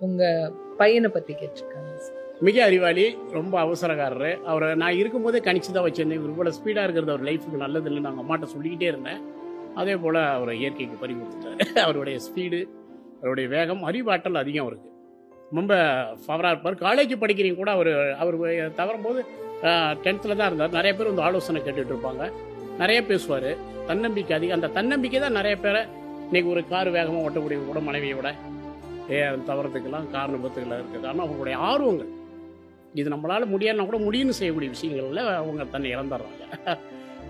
உங்க பையனை பத்தி கேட்டிருக்காங்க. மிக அறிவாளி, ரொம்ப அவசரக்காரரு. அவரை நான் இருக்கும்போதே கணிச்சு தான் வச்சிருந்தேன். இவர் இவ்வளோ ஸ்பீடாக இருக்கிறது அவர் லைஃபுக்கு நல்லது இல்லைன்னு நாங்கள் அம்மாட்ட சொல்லிக்கிட்டே இருந்தேன். அதே போல் அவரை இயற்கைக்கு பறி கொடுத்துட்டாரு. அவருடைய ஸ்பீடு, அவருடைய வேகம், அறிவாற்றல் அதிகம் அவருக்கு. ரொம்ப ஃபவராக இருப்பார். காலேஜ் படிக்கிறீங்க கூட அவர் தவறும்போது 10th தான் இருந்தார். நிறைய பேர் வந்து ஆலோசனை கேட்டுட்டு இருப்பாங்க. நிறைய பேசுவார். தன்னம்பிக்கை அதிகம். அந்த தன்னம்பிக்கை தான் நிறைய பேரை இன்றைக்கி ஒரு கார் வேகமாக ஓட்டக்கூடிய கூட மனைவியோட தவறதுக்கெல்லாம் காரணபத்துக்கெல்லாம் இருக்குது. காரணம் அவங்களுடைய ஆர்வங்கள். இது நம்மளால் முடியாதுன்னா கூட முடியும்னு செய்யக்கூடிய விஷயங்களில் அவங்க தன்னை இழந்துடுறாங்க.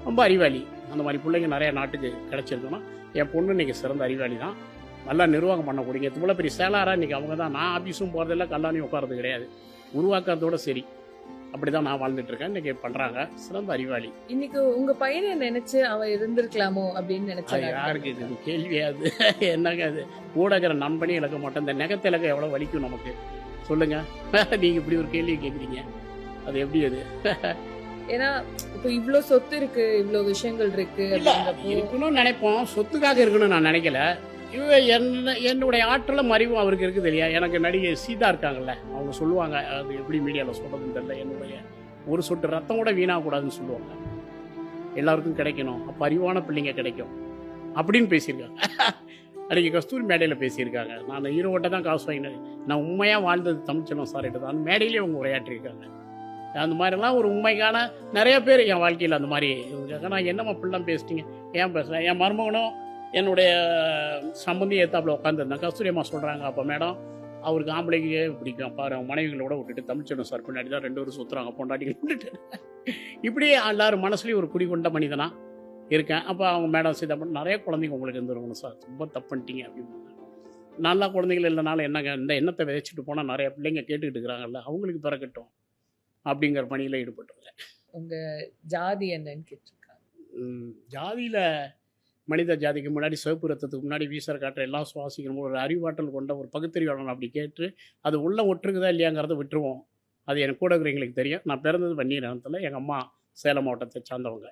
ரொம்ப அறிவாளி. அந்த மாதிரி பிள்ளைங்க நிறைய நாட்டுக்கு கிடச்சிருக்கணும். என் பொண்ணு இன்றைக்கி சிறந்த அறிவாளி தான். நல்லா நிர்வாகம் பண்ணக்கூடியங்க. இவ்வளோ பெரிய சேலாராக இன்றைக்கி அவங்க தான். நான் ஆஃபீஸும் போகிறதில்ல, கல்லானையும் உட்காரது கிடையாது. உருவாக்குறதோட சரி. அப்படி தான் நான் வாழ்ந்துட்டுருக்கேன். இன்றைக்கி பண்ணுறாங்க. சிறந்த அறிவாளி. இன்னைக்கு உங்க பையனை நினைச்சு அவன் இருந்திருக்கலாமோ அப்படின்னு நினைச்சாங்க. யாருக்கு இது கேள்வியாது? என்னங்க அது? ஊடகிற நண்பனே இழக்க மாட்டேன். இந்த நெகத்தை இழக்க எவ்வளோ வலிக்கும் நமக்கு சொல்லுங்க. நீங்கள் இப்படி ஒரு கேள்வி கேட்குறீங்க, அது எப்படி அது? ஏன்னா இப்போ இவ்வளோ சொத்து இருக்கு, இவ்வளோ விஷயங்கள் இருக்கு இருக்கணும்னு நினைப்போம். சொத்துக்காக இருக்கணும்னு நான் நினைக்கல. என்னுடைய ஆற்றலும் அறிவும் அவருக்கு இருக்குது இல்லையா? எனக்கு நடிகை சீதா இருக்காங்கல்ல, அவங்க சொல்லுவாங்க, அது எப்படி மீடியாவில் சொல்கிறதுன்னு தெரியல, என்னுடைய ஒரு சொட்டு ரத்தம் கூட வீணாகக்கூடாதுன்னு சொல்லுவாங்க. எல்லாருக்கும் கிடைக்கணும், அப்போ அறிவான பிள்ளைங்க கிடைக்கும் அப்படின்னு பேசியிருக்காங்க. அன்றைக்கி கஸ்தூரி மேடையில் பேசியிருக்காங்க. நான் ஈரோட்டை தான் காசு வாங்கினேன், நான் உண்மையாக வாழ்ந்தது தமிழ்ச்செல்வன் சார் கிட்ட தான். அந்த மேடையிலே அவங்க உரையாற்றிருக்காங்க. அந்த மாதிரிலாம் ஒரு உண்மைக்கான நிறைய பேர் என் வாழ்க்கையில் அந்த மாதிரி இருக்காங்க. நான் என்னம்மா பிள்ளைலாம் பேசிட்டீங்க, ஏன் பேசுகிறேன்? என் மருமகனும் என்னுடைய சம்பந்தி ஏத்தாப்புல உட்காந்துருந்தேன். கஸ்தூரி அம்மா சொல்கிறாங்க, அப்போ மேடம் அவருக்கு ஆம்பளைக்கே பிடிக்கும் பாரு, அவன் மனைவிகளோட விட்டுட்டு தமிழ்ச்செல்வன் சார் பின்னாடி தான் 2 பேரும் சுற்றுறாங்க, பொண்டாட்டிகள் விட்டுட்டு. இப்படியே எல்லாரும் மனசுலேயும் ஒரு குடிகொண்ட மனிதனாக இருக்கேன். அப்போ அவங்க மேடம் சீதா நிறைய குழந்தைங்க உங்களுக்கு இருந்துருவாங்க சார், ரொம்ப தப்பு பண்ணிட்டீங்க அப்படின்னு. நல்லா குழந்தைகள் இல்லைனாலும் என்னங்க, இந்த எண்ணத்தை விதைச்சிட்டு போனால் நிறைய பிள்ளைங்க கேட்டுக்கிட்டு இருக்கிறாங்கல்ல, அவங்களுக்கு பிறக்கட்டும் அப்படிங்கிற பணியில் ஈடுபட்டுருக்கேன். உங்கள் ஜாதி என்னன்னு கேட்டிருக்காங்க. ஜாதியில் மனித ஜாதிக்கு முன்னாடி சிவப்பு ரத்தத்துக்கு முன்னாடி வீசற காற்றை எல்லாம் சுவாசிக்கணும் ஒரு அறிவாற்றல் கொண்ட ஒரு பகுத்தறிவாளன் அப்படி கேட்டு அது உள்ள ஒற்றுக்குதா இல்லையாங்கிறத விட்டுருவோம். அது எனக்கு கூட இருக்கிறவங்களுக்கு தெரியும். நான் பிறந்தது வன்னி நேரத்தில், எங்கள் அம்மா சேலம் மாவட்டத்தை சார்ந்தவங்க.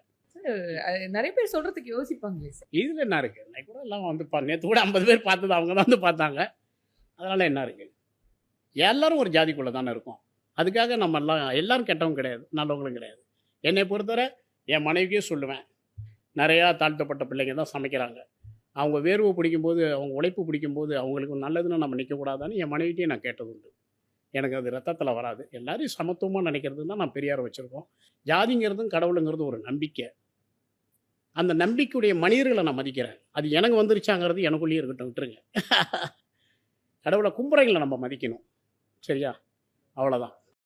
நிறைய பேர் சொல்கிறதுக்கு யோசிப்பாங்களே சார், இதில் என்ன இருக்குது? நான் கூட எல்லாம் வந்துப்பாங்க. நேற்று கூட 50 பேர் பார்த்தது அவங்க தான் வந்து பார்த்தாங்க. அதனால் என்ன இருக்குது? எல்லோரும் ஒரு ஜாதிக்குள்ளே தானே இருக்கும். அதுக்காக நம்ம எல்லோரும் கெட்டவங்க கிடையாது, நல்லவங்களும் கிடையாது. என்னை பொறுத்தவரை என் மனைவிக்கே சொல்லுவேன், நிறையா தாழ்த்தப்பட்ட பிள்ளைங்க தான் சமைக்கிறாங்க. அவங்க வேர்வை பிடிக்கும்போது, அவங்க உழைப்பு பிடிக்கும்போது அவங்களுக்கு நல்லதுன்னு நம்ம நிற்கக்கூடாதான்னு என் மனைவிட்டையும் நான் கேட்டது உண்டு. எனக்கு அது ரத்தத்தில் வராது. எல்லாரையும் சமத்துவமாக நினைக்கிறது தான் நான் பெரியார் வச்சுருக்கோம். ஜாதிங்கிறதும் கடவுளுங்கிறது ஒரு நம்பிக்கை. அந்த நம்பிக்கையுடைய மனிதர்களை நான் மதிக்கிறேன். அது எனக்கு வந்துருச்சாங்கிறது எனக்குள்ளேயே இருக்கட்டும், விட்டுருங்க. கடவுளை கும்புறைகளை நம்ம மதிக்கணும், சரியா? அவ்வளோதான்.